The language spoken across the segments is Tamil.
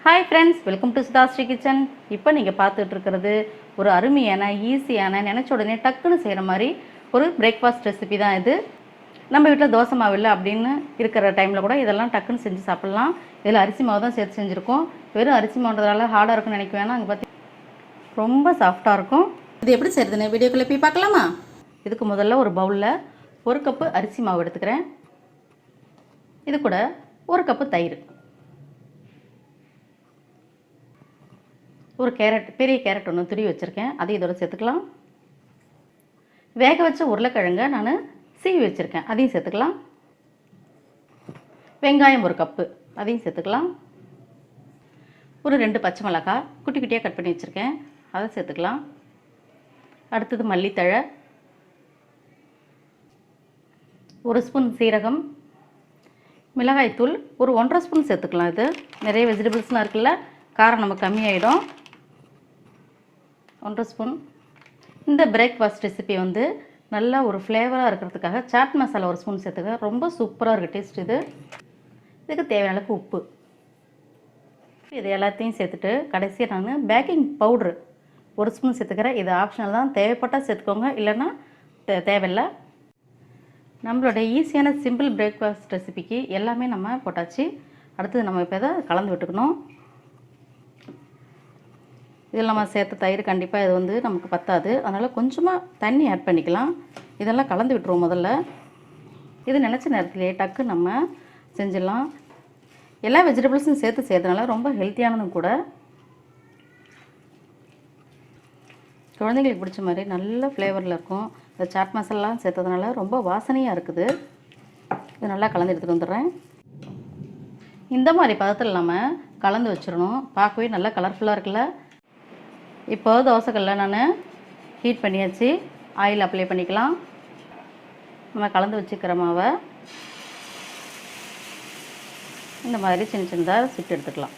Hi friends, welcome to Sudhasri kitchen. இப்போ நீங்கள் பார்த்துட்டு இருக்கிறது ஒரு அருமையான ஈஸியான நினச்ச உடனே டக்குன்னு செய்கிற மாதிரி ஒரு பிரேக்ஃபாஸ்ட் ரெசிபி தான் இது. நம்ம வீட்டில் தோசை மாவு இல்லை அப்படின்னு இருக்கிற டைமில் கூட இதெல்லாம் டக்குன்னு செஞ்சு சாப்பிட்லாம். இதில் அரிசி மாவு தான் சேர்த்து செஞ்சுருக்கோம். வெறும் அரிசி மாவுன்றதால ஹார்டாக இருக்குன்னு நினைக்க வேணாம். அங்கே பார்த்து ரொம்ப சாஃப்டாக இருக்கும். இது எப்படி செய்கிறதுன்னு வீடியோக்குள்ளே போய் பார்க்கலாமா? இதுக்கு முதல்ல ஒரு பவுலில் 1 கப்பு அரிசி மாவு எடுத்துக்கிறேன். இது கூட 1 கப்பு தயிர், ஒரு கேரட், பெரிய கேரட் ஒன்று துருவி வச்சுருக்கேன், அதையும் இதோட சேர்த்துக்கலாம். வேக வச்ச உருளைக்கிழங்க நான் சீவி வச்சுருக்கேன், அதையும் சேர்த்துக்கலாம். வெங்காயம் 1 கப்பு, அதையும் சேர்த்துக்கலாம். ஒரு 2 பச்சை மிளகாய் குட்டி குட்டியாக கட் பண்ணி வச்சுருக்கேன், அதை சேர்த்துக்கலாம். அடுத்தது மல்லித்தழை, 1 ஸ்பூன் சீரகம், மிளகாய்த்தூள் ஒரு 1.5 ஸ்பூன் சேர்த்துக்கலாம். இது நிறைய வெஜிடபிள்ஸ்லாம் இருக்குல்ல, காரம் நமக்கு கம்மியாயிடும். 1.5 ஸ்பூன். இந்த பிரேக்ஃபாஸ்ட் ரெசிபி வந்து நல்லா ஒரு ஃப்ளேவராக இருக்கிறதுக்காக சாட் மசாலா 1 ஸ்பூன் சேர்த்துக்க, ரொம்ப சூப்பராக இருக்குது டேஸ்ட். இதுக்கு தேவையான அளவுக்கு உப்பு, இது எல்லாத்தையும் சேர்த்துட்டு கடைசியாக நான் பேக்கிங் பவுட்ரு 1 ஸ்பூன் சேர்த்துக்கிறேன். இது ஆப்ஷனல் தான், தேவைப்பட்டால் சேர்த்துக்கோங்க, இல்லைன்னா தேவையில்லை. நம்மளோட ஈஸியான சிம்பிள் பிரேக்ஃபாஸ்ட் ரெசிபிக்கு எல்லாமே நம்ம போட்டாச்சு. அடுத்தது நம்ம இப்போ இதை கலந்து விட்டுக்கணும். இதில் நம்ம சேர்த்த தயிர் கண்டிப்பாக இது வந்து நமக்கு பத்தாது, அதனால் கொஞ்சமாக தண்ணி ஆட் பண்ணிக்கலாம். இதெல்லாம் கலந்து விட்டுருவோம் முதல்ல. இது நினச்ச நேரத்துலேயே டக்கு நம்ம செஞ்சிடலாம். எல்லா வெஜிடபிள்ஸும் சேர்த்து செய்கிறதுனால ரொம்ப ஹெல்த்தியானதும் கூட. குழந்தைங்களுக்கு பிடிச்ச மாதிரி நல்ல ஃப்ளேவரில் இருக்கும். இந்த சாட் மசாலாலாம் சேர்த்ததுனால ரொம்ப வாசனையாக இருக்குது. இது நல்லா கலந்து எடுத்துகிட்டு வந்துடுறேன். இந்த மாதிரி பதத்தில் நம்ம கலந்து வச்சிடணும். பார்க்கவே நல்லா கலர்ஃபுல்லாக இருக்குல்ல. இப்போ தோசைக்கல்ல நான் ஹீட் பண்ணியாச்சு, ஆயில் அப்ளை பண்ணிக்கலாம். நம்ம கலந்து வச்சுக்கிற மாவை இந்த மாதிரி சின்ன சின்னதாக சுட்டு எடுத்துக்கலாம்.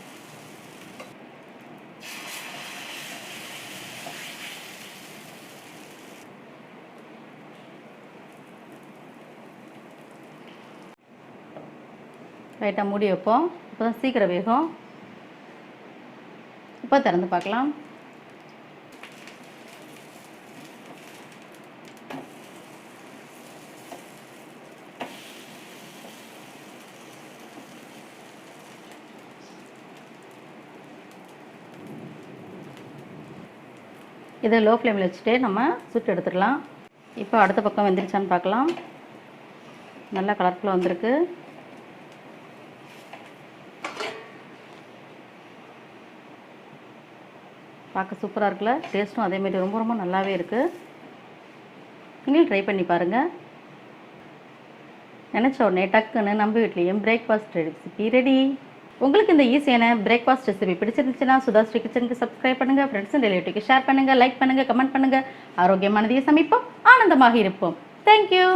லைட்டாக மூடி வைப்போம், இப்போ தான் சீக்கிரம் வேகும். இப்போ திறந்து பார்க்கலாம். இதை லோ ஃப்ளேமில் வச்சுட்டு நம்ம சுட்டு எடுத்துடலாம். இப்போ அடுத்த பக்கம் வெந்துருச்சான்னு பார்க்கலாம். நல்லா கலர்ஃபுல்லாக வந்திருக்கு. பார்க்க சூப்பராக இருக்குல்ல, டேஸ்ட்டும் அதேமாரி ரொம்ப ரொம்ப நல்லாவே இருக்குது. நீங்களும் ட்ரை பண்ணி பாருங்கள். நினச்ச உடனே டக்குன்னு நம்ம வீட்லேயும் பிரேக்ஃபாஸ்ட் ரெசிபி ரெடி. உங்களுக்கு இந்த ஈஸியான பிரேக்ஃபாஸ்ட் ரெசிபி பிடிச்சிருந்துச்சுன்னா சுதாஸ்ரீ கிச்சனுக்கு சப்ஸ்கிரைப் பண்ணுங்கள், ஃப்ரெண்ட்ஸ் அண்ட் ரிலேட்டிவ்க்கு ஷேர் பண்ணுங்கள், லைக் பண்ணுங்கள், கமெண்ட் பண்ணுங்கள். ஆரோக்கியமானதையே சமைப்போம், ஆனந்தமாக இருப்போம். தேங்க்யூ.